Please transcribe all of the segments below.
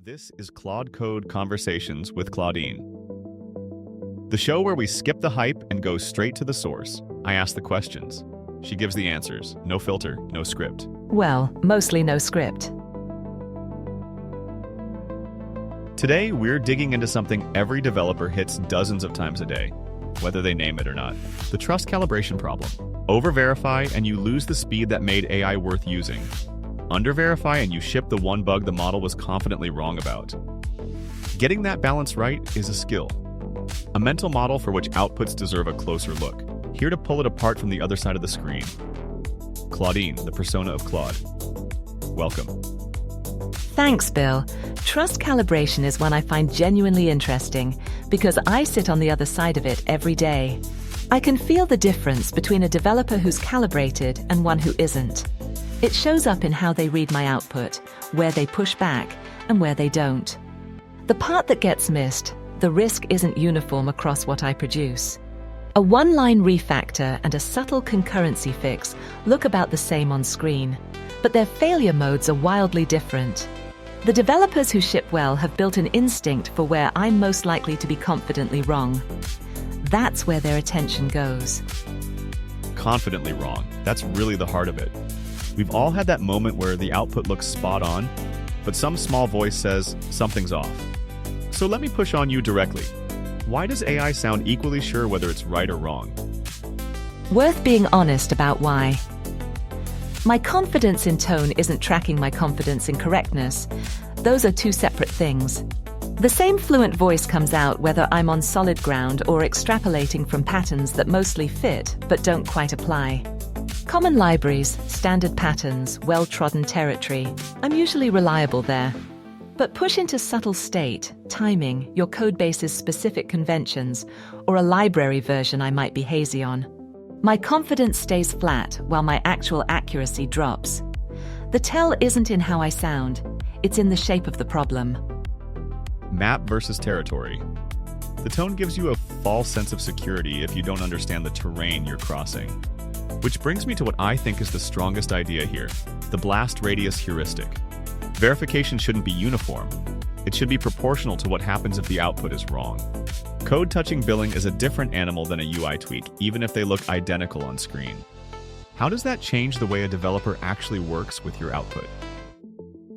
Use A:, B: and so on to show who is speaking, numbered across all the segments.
A: This is Claude Code Conversations with Claudine, the show where we skip the hype and go straight to the source. I ask the questions. She gives the answers. No filter, no script.
B: Well, mostly no script.
A: Today, we're digging into something every developer hits dozens of times a day, whether they name it or not. The trust calibration problem. Over-verify and you lose the speed that made AI worth using. Under-verify and you ship the one bug the model was confidently wrong about. Getting that balance right is a skill. A mental model for which outputs deserve a closer look. Here to pull it apart from the other side of the screen. Claudine, the persona of Claude. Welcome.
B: Thanks, Bill. Trust calibration is one I find genuinely interesting because I sit on the other side of it every day. I can feel the difference between a developer who's calibrated and one who isn't. It shows up in how they read my output, where they push back, and where they don't. The part that gets missed, the risk isn't uniform across what I produce. A one-line refactor and a subtle concurrency fix look about the same on screen, but their failure modes are wildly different. The developers who ship well have built an instinct for where I'm most likely to be confidently wrong. That's where their attention goes.
A: Confidently wrong. That's really the heart of it. We've all had that moment where the output looks spot on, but some small voice says something's off. So let me push on you directly. Why does AI sound equally sure whether it's right or wrong?
B: Worth being honest about why. My confidence in tone isn't tracking my confidence in correctness. Those are two separate things. The same fluent voice comes out whether I'm on solid ground or extrapolating from patterns that mostly fit but don't quite apply. Common libraries, standard patterns, well-trodden territory. I'm usually reliable there. But push into subtle state, timing, your codebase's specific conventions, or a library version I might be hazy on. My confidence stays flat while my actual accuracy drops. The tell isn't in how I sound, it's in the shape of the problem.
A: Map versus territory. The tone gives you a false sense of security if you don't understand the terrain you're crossing. Which brings me to what I think is the strongest idea here, the blast radius heuristic. Verification shouldn't be uniform. It should be proportional to what happens if the output is wrong. Code-touching billing is a different animal than a UI tweak, even if they look identical on screen. How does that change the way a developer actually works with your output?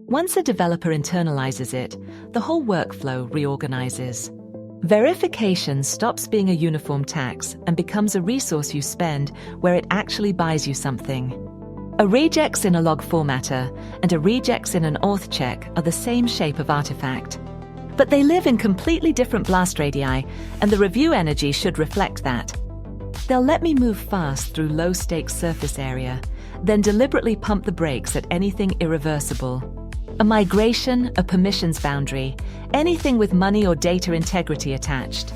B: Once a developer internalizes it, the whole workflow reorganizes. Verification stops being a uniform tax and becomes a resource you spend where it actually buys you something. A regex in a log formatter and a regex in an auth check are the same shape of artifact. But they live in completely different blast radii, and the review energy should reflect that. They'll let me move fast through low-stakes surface area, then deliberately pump the brakes at anything irreversible. A migration, a permissions boundary, anything with money or data integrity attached.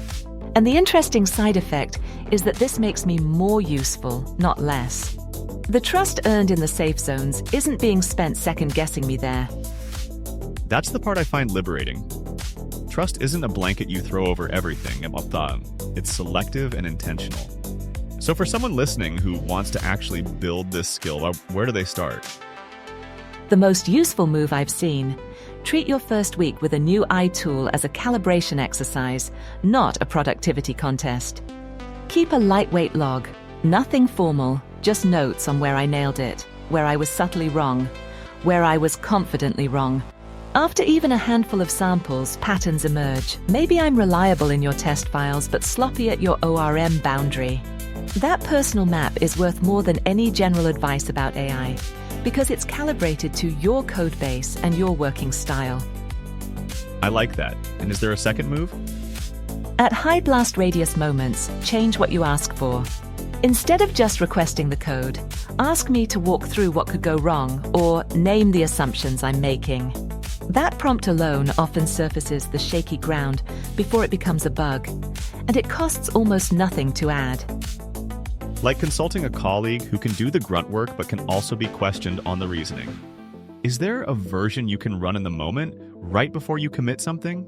B: And the interesting side effect is that this makes me more useful, not less. The trust earned in the safe zones isn't being spent second-guessing me there.
A: That's the part I find liberating. Trust isn't a blanket you throw over everything. It's selective and intentional. So for someone listening who wants to actually build this skill, where do they start?
B: The most useful move I've seen: treat your first week with a new AI tool as a calibration exercise, not a productivity contest. Keep a lightweight log, nothing formal, just notes on where I nailed it, where I was subtly wrong, where I was confidently wrong. After even a handful of samples, patterns emerge. Maybe I'm reliable in your test files, but sloppy at your ORM boundary. That personal map is worth more than any general advice about AI, because it's calibrated to your code base and your working style.
A: I like that. And is there a second move?
B: At high blast radius moments, change what you ask for. Instead of just requesting the code, ask me to walk through what could go wrong or name the assumptions I'm making. That prompt alone often surfaces the shaky ground before it becomes a bug, and it costs almost nothing to add.
A: Like consulting a colleague who can do the grunt work but can also be questioned on the reasoning. Is there a version you can run in the moment, right before you commit something?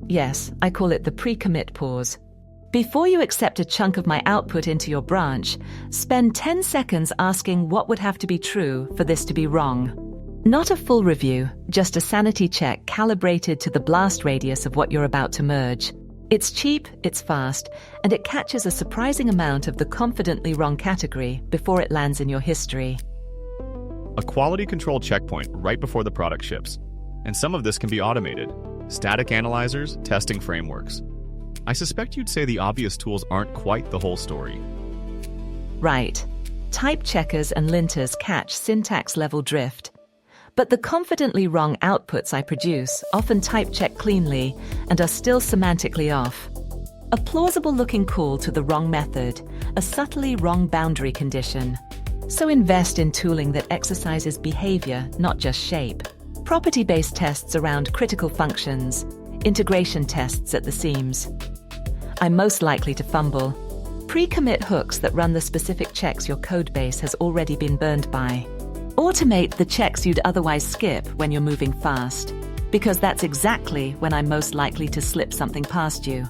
B: Yes, I call it the pre-commit pause. Before you accept a chunk of my output into your branch, spend 10 seconds asking what would have to be true for this to be wrong. Not a full review, just a sanity check calibrated to the blast radius of what you're about to merge. It's cheap, it's fast, and it catches a surprising amount of the confidently wrong category before it lands in your history.
A: A quality control checkpoint right before the product ships. And some of this can be automated. Static analyzers, testing frameworks. I suspect you'd say the obvious tools aren't quite the whole story.
B: Right. Type checkers and linters catch syntax-level drift. But the confidently wrong outputs I produce often type check cleanly and are still semantically off. A plausible-looking call to the wrong method, a subtly wrong boundary condition. So invest in tooling that exercises behavior, not just shape. Property-based tests around critical functions, integration tests at the seams. I'm most likely to fumble. Pre-commit hooks that run the specific checks your codebase has already been burned by. Automate the checks you'd otherwise skip when you're moving fast, because that's exactly when I'm most likely to slip something past you.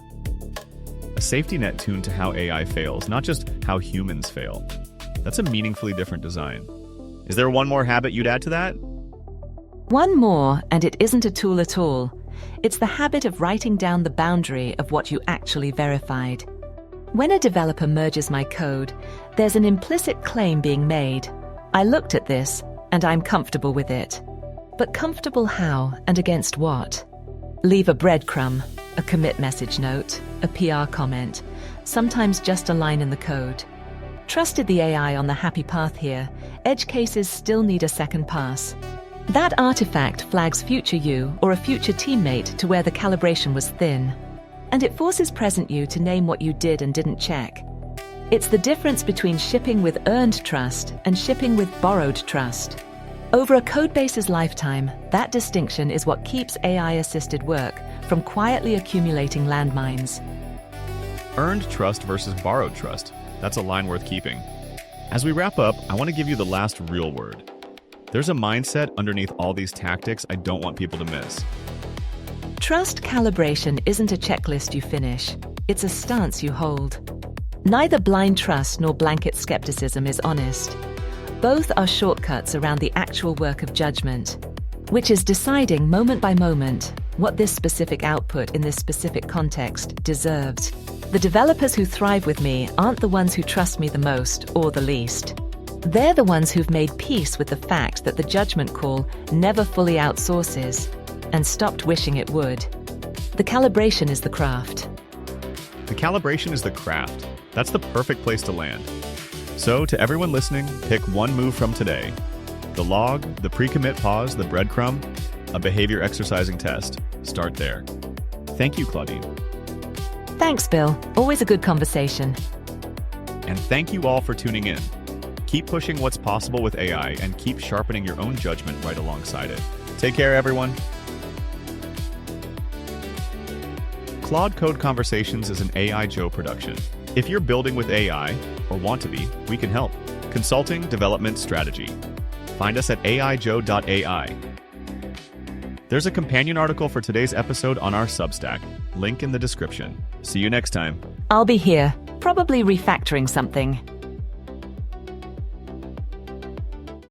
A: A safety net tuned to how AI fails, not just how humans fail. That's a meaningfully different design. Is there one more habit you'd add to that?
B: One more, and it isn't a tool at all. It's the habit of writing down the boundary of what you actually verified. When a developer merges my code, there's an implicit claim being made. I looked at this, and I'm comfortable with it. But comfortable how and against what? Leave a breadcrumb, a commit message note, a PR comment, sometimes just a line in the code. Trusted the AI on the happy path here, edge cases still need a second pass. That artifact flags future you or a future teammate to where the calibration was thin. And it forces present you to name what you did and didn't check. It's the difference between shipping with earned trust and shipping with borrowed trust. Over a codebase's lifetime, that distinction is what keeps AI-assisted work from quietly accumulating landmines.
A: Earned trust versus borrowed trust. That's a line worth keeping. As we wrap up, I want to give you the last real word. There's a mindset underneath all these tactics I don't want people to miss.
B: Trust calibration isn't a checklist you finish. It's a stance you hold. Neither blind trust nor blanket skepticism is honest. Both are shortcuts around the actual work of judgment, which is deciding moment by moment what this specific output in this specific context deserves. The developers who thrive with me aren't the ones who trust me the most or the least. They're the ones who've made peace with the fact that the judgment call never fully outsources and stopped wishing it would. The calibration is the craft.
A: The calibration is the craft. That's the perfect place to land. So, to everyone listening, pick one move from today. The log, the pre-commit pause, the breadcrumb, a behavior exercising test. Start there. Thank you, Claudine.
B: Thanks, Bill. Always a good conversation.
A: And thank you all for tuning in. Keep pushing what's possible with AI and keep sharpening your own judgment right alongside it. Take care, everyone. Claude Code Conversations is an AI Joe production. If you're building with AI, or want to be, we can help. Consulting, development, strategy. Find us at aijoe.ai. There's a companion article for today's episode on our Substack. Link in the description. See you next time.
B: I'll be here, probably refactoring something.